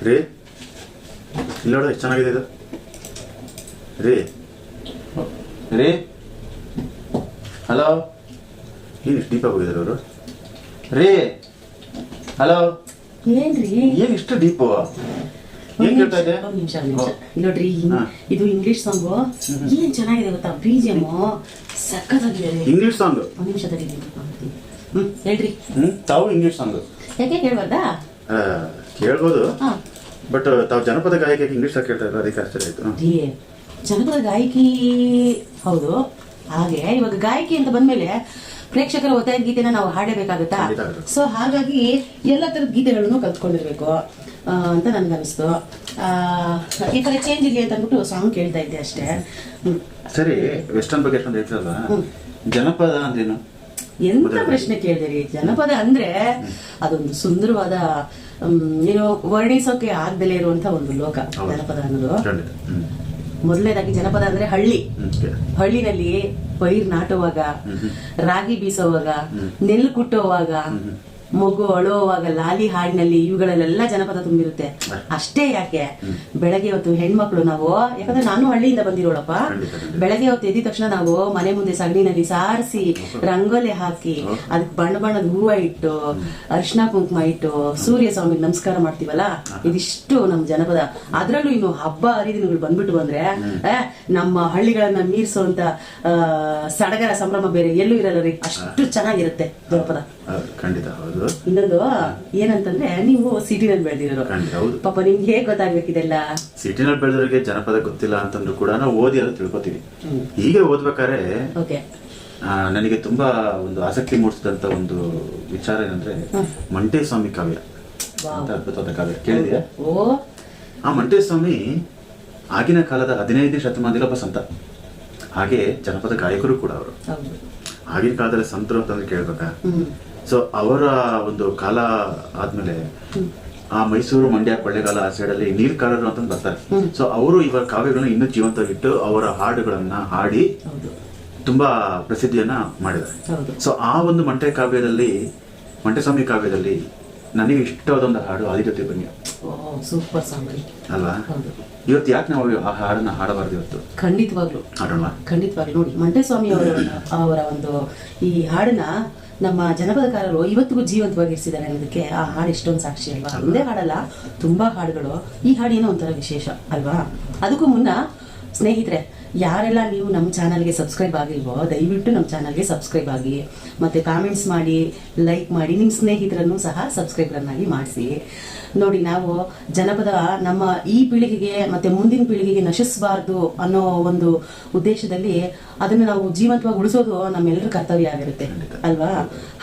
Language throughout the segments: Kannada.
ರೀ ಇಲ್ಲ ನೋಡು, ಎಷ್ಟು ಚೆನ್ನಾಗಿದೆ ಇದು. ರೀ ರೀ ಹಲೋ, ಏನು ಇಷ್ಟು ಡೀಪಾಗಿ ಹೋಗಿದ್ದಾರೆ ಅವರು? ರೀ ಹಲೋ, ಏನ್ರಿ ಏನು ಇಷ್ಟು ಡೀಪು? ಏನ್ ಕೇಳ್ತಾ ಇದೆ? ಒಂದ್ ನಿಮಿಷ ನೋಡ್ರಿ, ಇದು ಇಂಗ್ಲಿಷ್ ಸಾಂಗು. ಏನ್ ಚೆನ್ನಾಗಿದೆ ಗೊತ್ತಾ, BGM ಸಕ್ಕತ್ತಾಗಿದೆ. English song? ಒಂದ್ ನಿಮಿಷ ತಡೀರಿ. ಹೇಳ್ರಿ. ತಾವು ಇಂಗ್ಲಿಷ್ ಸಾಂಗ್ ಯಾಕೆ ಕೇಳ್ಬಾರ್ದಾ? ಕೇಳ್ಬೋದು, ಬಟ್ ತಾವು ಜನಪದ ಗಾಯಕ ಇಂಗ್ಲಿಷ್ ಸಾಂಗ್ ಕೇಳ್ತಾ ಇದ್ರು, ಅದಕ್ಕೆ ಆಶ್ಚರ್ಯ ಆಯ್ತು. ಜನಪದ ಗಾಯಕಿ ಹೌದು. ಹಾಗೆ ಇವಾಗ ಗಾಯಕಿ ಅಂತ ಬಂದ್ಮೇಲೆ ಪ್ರೇಕ್ಷಕರ ಒತ್ತಾಯದ ಗೀತೆನ ನಾವು ಹಾಡಬೇಕಾಗುತ್ತಾ? ಸೊ ಹಾಗಾಗಿ ಎಲ್ಲ ತರದ ಗೀತೆಗಳನ್ನು ಕಲ್ತ್ಕೊಂಡಿರ್ಬೇಕು ಅಂತ ನನ್ಗನ್ನಿಸ್ತು. ಈ ತರ ಚೇಂಜ್ ಇರ್ಲಿ ಅಂತ ಅಂದ್ಬಿಟ್ಟು ಸಾಂಗ್ ಕೇಳ್ತಾ ಇದ್ದೆ ಅಷ್ಟೇ. ಸರಿ, ವೆಸ್ಟರ್ನ್ ಬಗ್ಗೆ ಎಷ್ಟೊಂದು ಹೇಳ್ತಾರಲ್ಲ, ಜನಪದ ಅಂದ್ರೇನು? ಎಂತ ಪ್ರಶ್ನೆ ಕೇಳಿದಿರಿ. ಜನಪದ ಅಂದ್ರೆ ಅದೊಂದು ಸುಂದರವಾದ, ಏನು ವರ್ಣಿಸೋಕೆ ಆಗ್ದಲೇ ಇರುವಂತ ಒಂದು ಲೋಕ ಜನಪದ ಅನ್ನೋದು. ಮೊದಲನೇದಾಗಿ ಜನಪದ ಅಂದ್ರೆ ಹಳ್ಳಿನಲ್ಲಿ ಪೈರ್ ನಾಟುವಾಗ, ರಾಗಿ ಬೀಸೋವಾಗ, ನೆಲ್ಲು ಕುಟ್ಟೋವಾಗ, ಮಗು ಅಳುವಾಗ, ಲಾಲಿ ಹಾಡಿನಲ್ಲಿ, ಇವುಗಳಲ್ಲೆಲ್ಲ ಜನಪದ ತುಂಬಿರುತ್ತೆ. ಅಷ್ಟೇ ಯಾಕೆ, ಬೆಳಗ್ಗೆ ಹೊತ್ತು ಹೆಣ್ಮಕ್ಳು ನಾವು, ಯಾಕಂದ್ರೆ ನಾನು ಹಳ್ಳಿಯಿಂದ ಬಂದಿರೋಳಪ್ಪ, ಬೆಳಗ್ಗೆ ಹೊತ್ತು ಎದ್ದ ತಕ್ಷಣ ನಾವು ಮನೆ ಮುಂದೆ ಸಗಣಿನಲ್ಲಿ ಸಾರಿಸಿ ರಂಗೋಲೆ ಹಾಕಿ ಅದಕ್ಕೆ ಬಣ್ಣ ಬಣ್ಣದ ಹೂವ ಇಟ್ಟು ಅರಿಶಿನ ಕುಂಕುಮ ಇಟ್ಟು ಸೂರ್ಯ ಸ್ವಾಮಿಗೆ ನಮಸ್ಕಾರ ಮಾಡ್ತೀವಲ್ಲ, ಇದಿಷ್ಟು ನಮ್ ಜನಪದ. ಅದ್ರಲ್ಲೂ ಇನ್ನು ಹಬ್ಬ ಹರಿದಿನಗಳು ಬಂದ್ಬಿಟ್ಟು ಬಂದ್ರೆ ನಮ್ಮ ಹಳ್ಳಿಗಳನ್ನ ಮೀರಿಸುವಂತ ಸಡಗರ ಸಂಭ್ರಮ ಬೇರೆ ಎಲ್ಲೂ ಇರಲ್ಲ ರೀ. ಅಷ್ಟು ಚೆನ್ನಾಗಿರುತ್ತೆ ಜನಪದ. ಖಂಡಿತ ಹೌದು. ಇನ್ನೊಂದು ಏನಂತಂದ್ರೆ, ನೀವು ಸಿಟಿನಲ್ಲಿ ಬೆಳೆದಿರೋರು, ಪಾಪ ನಿಮ್ಗೆ ಹೇಗ್ ಗೊತ್ತಾಗ್ಬೇಕಿದೆಲ್ಲ. ಸಿಟಿನಲ್ಲಿ ಬೆಳೆದವರಿಗೆ ಜನಪದ ಗೊತ್ತಿಲ್ಲ ಅಂತಂದ್ರು ಕೂಡ ನಾವು ಓದಿ ಎಲ್ಲ ತಿಳ್ಕೊತೀವಿ. ಹೀಗೆ ಓದ್ಬೇಕಾದ್ರೆ ನನಗೆ ತುಂಬಾ ಒಂದು ಆಸಕ್ತಿ ಮೂಡಿಸಿದಂತ ಒಂದು ವಿಚಾರ ಏನಂದ್ರೆ, ಮಂಟೇಸ್ವಾಮಿ ಕಾವ್ಯ ಅಂತ ಅದ್ಭುತವಾದ ಕಾವ್ಯ ಕೇಳಿದ್ಯಾ? ಆ ಮಂಟೇಸ್ವಾಮಿ ಆಗಿನ ಕಾಲದ 15ನೇ ಶತಮಾನದಲ್ಲಿ ಒಬ್ಬ ಸಂತ, ಹಾಗೆ ಜನಪದ ಗಾಯಕರು ಕೂಡ ಅವರು. ಆಗಿನ ಕಾಲದಲ್ಲಿ ಸಂತರು ಅಂತಂದ್ರೆ ಕೇಳ್ಬೇಕಾ? ಸೊ ಅವರ ಒಂದು ಕಾಲ ಆದ್ಮೇಲೆ ಆ ಮೈಸೂರು, ಮಂಡ್ಯ, ಕೊಳ್ಳೇಗಾಲ ಆ ಸೈಡಲ್ಲಿ ನೀರ್ಕಾರರು ಅಂತ ಬರ್ತಾರೆ. ಸೊ ಅವರು ಇವರ ಕಾವ್ಯಗಳನ್ನ ಇನ್ನೂ ಜೀವಂತವಾಗಿಟ್ಟು ಅವರ ಹಾಡುಗಳನ್ನ ಹಾಡಿ ತುಂಬಾ ಪ್ರಸಿದ್ಧಿಯನ್ನ ಮಾಡಿದ್ದಾರೆ. ಸೊ ಆ ಒಂದು ಮಂಟೇಸ್ವಾಮಿ ಕಾವ್ಯದಲ್ಲಿ ನನಗೆ ಇಷ್ಟವಾದ ಒಂದು ಹಾಡು ಆದಿಜ್ಯೋತಿ ಬನ್ನಿ. ಸೂಪರ್ ಸಾಂಗ್ ಅಲ್ವಾ? ಇವತ್ತು ಯಾಕೆ ನಾವು ಆ ಹಾಡನ್ನ ಹಾಡಬಾರ್ದು? ಇವತ್ತು ಖಂಡಿತವಾಗ್ಲು ಹಾಡೋಣ. ಖಂಡಿತವಾಗ್ಲು ನೋಡಿ, ಮಂಟೇಸ್ವಾಮಿ ಅವರ ಒಂದು ಈ ಹಾಡನ್ನ ನಮ್ಮ ಜನಪದಕಾರರು ಇವತ್ತಿಗೂ ಜೀವಂತವಾಗಿರಿಸಿದ್ದಾರೆ ಅನ್ನೋದಕ್ಕೆ ಆ ಹಾಡು ಇಷ್ಟೊಂದು ಸಾಕ್ಷಿ ಅಲ್ವಾ? ಒಂದೇ ಹಾಡಲ್ಲ, ತುಂಬಾ ಹಾಡುಗಳು. ಈ ಹಾಡೇನೋ ಒಂಥರ ವಿಶೇಷ ಅಲ್ವಾ? ಅದಕ್ಕೂ ಮುನ್ನ ಸ್ನೇಹಿತರೆ, ಯಾರೆಲ್ಲ ನೀವು ನಮ್ಮ ಚಾನಲ್ಗೆ ಸಬ್ಸ್ಕ್ರೈಬ್ ಆಗಿಲ್ವೋ ದಯವಿಟ್ಟು ನಮ್ಮ ಚಾನಲ್ಗೆ ಸಬ್ಸ್ಕ್ರೈಬ್ ಆಗಿ, ಮತ್ತೆ ಕಾಮೆಂಟ್ಸ್ ಮಾಡಿ, ಲೈಕ್ ಮಾಡಿ, ನಿಮ್ಮ ಸ್ನೇಹಿತರನ್ನು ಸಹ ಸಬ್ಸ್ಕ್ರೈಬರ್ನಾಗಿ ಮಾಡಿಸಿ. ನೋಡಿ, ನಾವು ಜನಪದ ನಮ್ಮ ಈ ಪೀಳಿಗೆಗೆ ಮತ್ತೆ ಮುಂದಿನ ಪೀಳಿಗೆಗೆ ನಶಿಸಬಾರ್ದು ಅನ್ನೋ ಒಂದು ಉದ್ದೇಶದಲ್ಲಿ ಅದನ್ನು ನಾವು ಜೀವಂತವಾಗಿ ಉಳಿಸೋದು ನಮ್ಮೆಲ್ಲರ ಕರ್ತವ್ಯ ಆಗಿರುತ್ತೆ ಅಲ್ವಾ?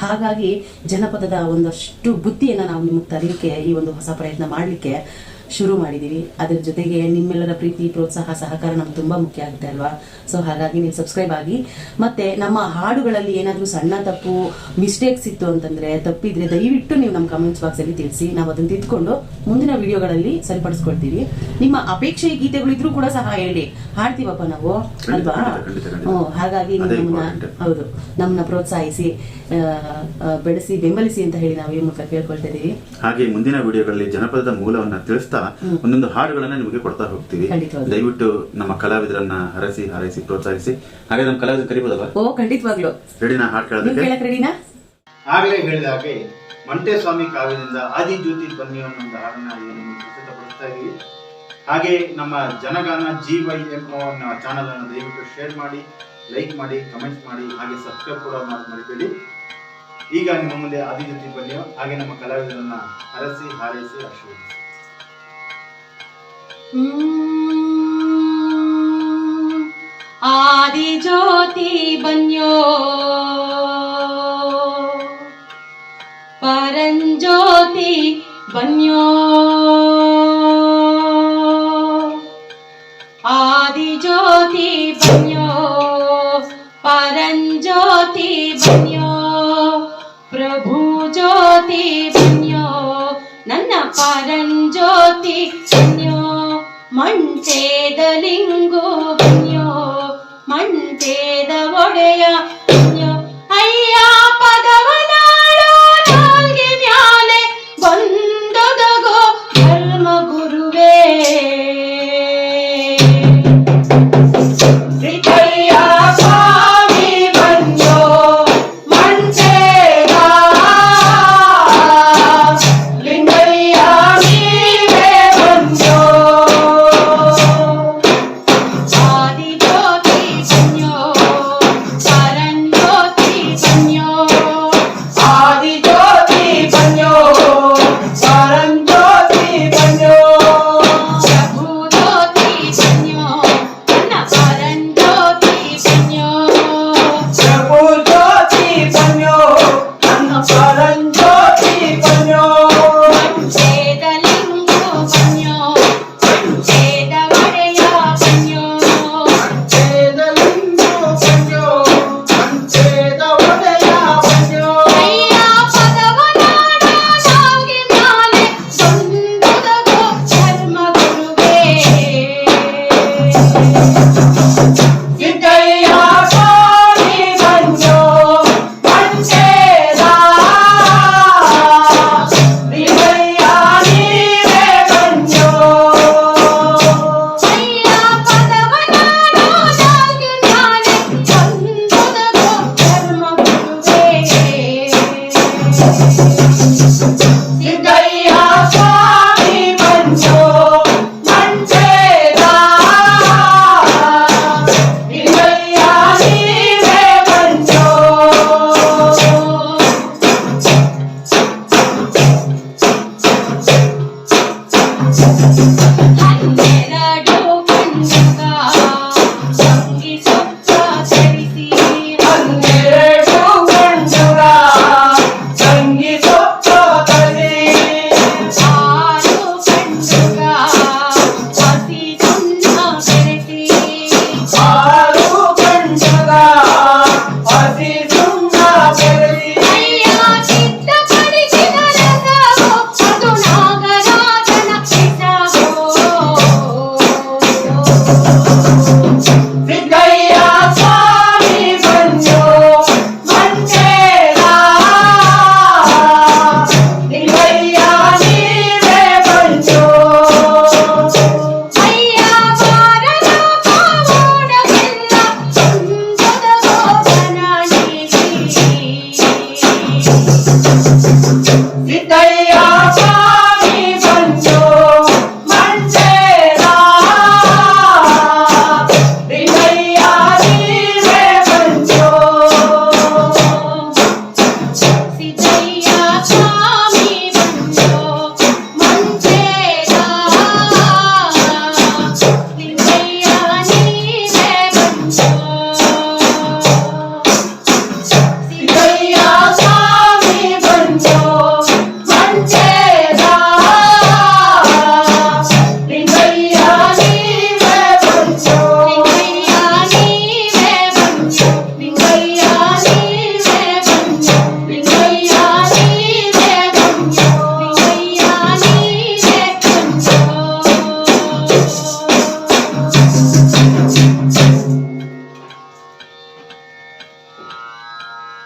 ಹಾಗಾಗಿ ಜನಪದದ ಒಂದಷ್ಟು ಬುದ್ಧಿಯನ್ನು ನಾವು ನಿಮಗೆ ತರಲಿಕ್ಕೆ ಈ ಒಂದು ಹೊಸ ಪ್ರಯತ್ನ ಮಾಡಲಿಕ್ಕೆ ಶುರು ಮಾಡಿದ್ದೀವಿ. ಅದ್ರ ಜೊತೆಗೆ ನಿಮ್ಮೆಲ್ಲರ ಪ್ರೀತಿ, ಪ್ರೋತ್ಸಾಹ, ಸಹಕಾರ ನಮ್ಗೆ ತುಂಬ ಮುಖ್ಯ ಆಗುತ್ತೆ ಅಲ್ವಾ? ಸೊ ಹಾಗಾಗಿ ನೀವು ಸಬ್ಸ್ಕ್ರೈಬ್ ಆಗಿ, ಮತ್ತೆ ನಮ್ಮ ಹಾಡುಗಳಲ್ಲಿ ಏನಾದರೂ ಸಣ್ಣ ತಪ್ಪು, ಮಿಸ್ಟೇಕ್ಸ್ ಇತ್ತು ಅಂತಂದ್ರೆ, ತಪ್ಪಿದ್ರೆ ದಯವಿಟ್ಟು ನೀವು ನಮ್ಮ ಕಮೆಂಟ್ಸ್ ಬಾಕ್ಸಲ್ಲಿ ತಿಳಿಸಿ. ನಾವು ಅದನ್ನು ತಿದ್ಕೊಂಡು ಮುಂದಿನ ವಿಡಿಯೋಗಳಲ್ಲಿ ಸರಿಪಡಿಸ್ಕೊಳ್ತೀವಿ. ನಿಮ್ಮ ಅಪೇಕ್ಷೆ ಗೀತೆಗಳು ಇದ್ರೂ ಕೂಡ ಸಹ ಹೇಳಿ, ಹಾಡ್ತೀವಪ್ಪ ನಾವು ಅಲ್ವಾ? ಹಾಗಾಗಿ ಹೌದು, ನಮ್ಮನ್ನ ಪ್ರೋತ್ಸಾಹಿಸಿ, ಬೆಳೆಸಿ, ಬೆಂಬಲಿಸಿ ಅಂತ ಹೇಳಿ ನಾವು ಈ ಮೂಲಕ ಕೇಳ್ಕೊಳ್ತಾ ಇದೀವಿ. ಹಾಗೆ ಮುಂದಿನ ವಿಡಿಯೋಗಳಲ್ಲಿ ಜನಪದದ ಮೂಲವನ್ನ ತಿಳಿಸ್ತಾ ಒಂದೊಂದು ಹಾಡುಗಳನ್ನ ನಿಮಗೆ ಕೊಡ್ತಾ ಹೋಗ್ತೀವಿ. ದಯವಿಟ್ಟು ನಮ್ಮ ಕಲಾವಿದರನ್ನ ಹಾರೈಸಿ ಪ್ರೋತ್ಸಾಹಿಸಿ. ಹಾಗೆ ನಮ್ಮ ಕಲಾವಿದರು ಕರಿಬೋದಲ್ವಾ? ಖಂಡಿತವಾಗ್ಲು. ರೆಡಿನಾ? ಹಾಡು ಕೇಳೋದಕ್ಕೆ ರೆಡಿನಾ? ಆಗ್ಲೇ ಹೇಳಿದ ಹಾಗೆ ಮಂಟೇಸ್ವಾಮಿ ಕಾವ್ಯದಿಂದ ಆದಿಜ್ಯೋತಿ ಬನ್ನಿ ಅನ್ನೋ ಒಂದು ಹಾಡನ್ನ ಪ್ರಸ್ತುತಪಡಿಸ್ತಾ ಇದೀವಿ. ಹಾಗೆ ನಮ್ಮ ಜನಗಾನ GYM ಚಾನಲ್ ಅನ್ನು ದಯವಿಟ್ಟು ಶೇರ್ ಮಾಡಿ, ಲೈಕ್ ಮಾಡಿ, ಕಮೆಂಟ್ ಮಾಡಿ, ಹಾಗೆ ಸಬ್ಸ್ಕ್ರೈಬ್ ಕೂಡ ಮರಿಬೇಡಿ. ಈಗ ನಿಮ್ಮ ಮುಂದೆ ಆದಿಜ್ಯೋತಿ ಬನ್ನಿ, ಹಾಗೆ ನಮ್ಮ ಕಲಾವಿದರನ್ನ ಹಾರೈಸಿ ಆಶೀರ್ವದಿಸಿ. ಆದಿಜ್ಯೋತಿ ಬನ್ಯೋ, ಪರಂಜ್ಯೋತಿ ಬನ್ಯೋ, ಆದಿಜ್ಯೋತಿ ಬನ್ಯೋ, ಪರಂಜ್ಯೋತಿ ಬನ್ಯೋ, ಪ್ರಭು ಜ್ಯೋತಿ ಬನ್ಯೋ, ನನ್ನ ಪರಂಜ್ಯೋತಿ ಬನ್ಯೋ, ಮಂಟೇದ ಲಿಂಗು ಬನ್ಯೋ, ಮಂಟೇದ ಒಡೆಯ ಬನ್ಯೋ, ಅಯ್ಯ ಪದ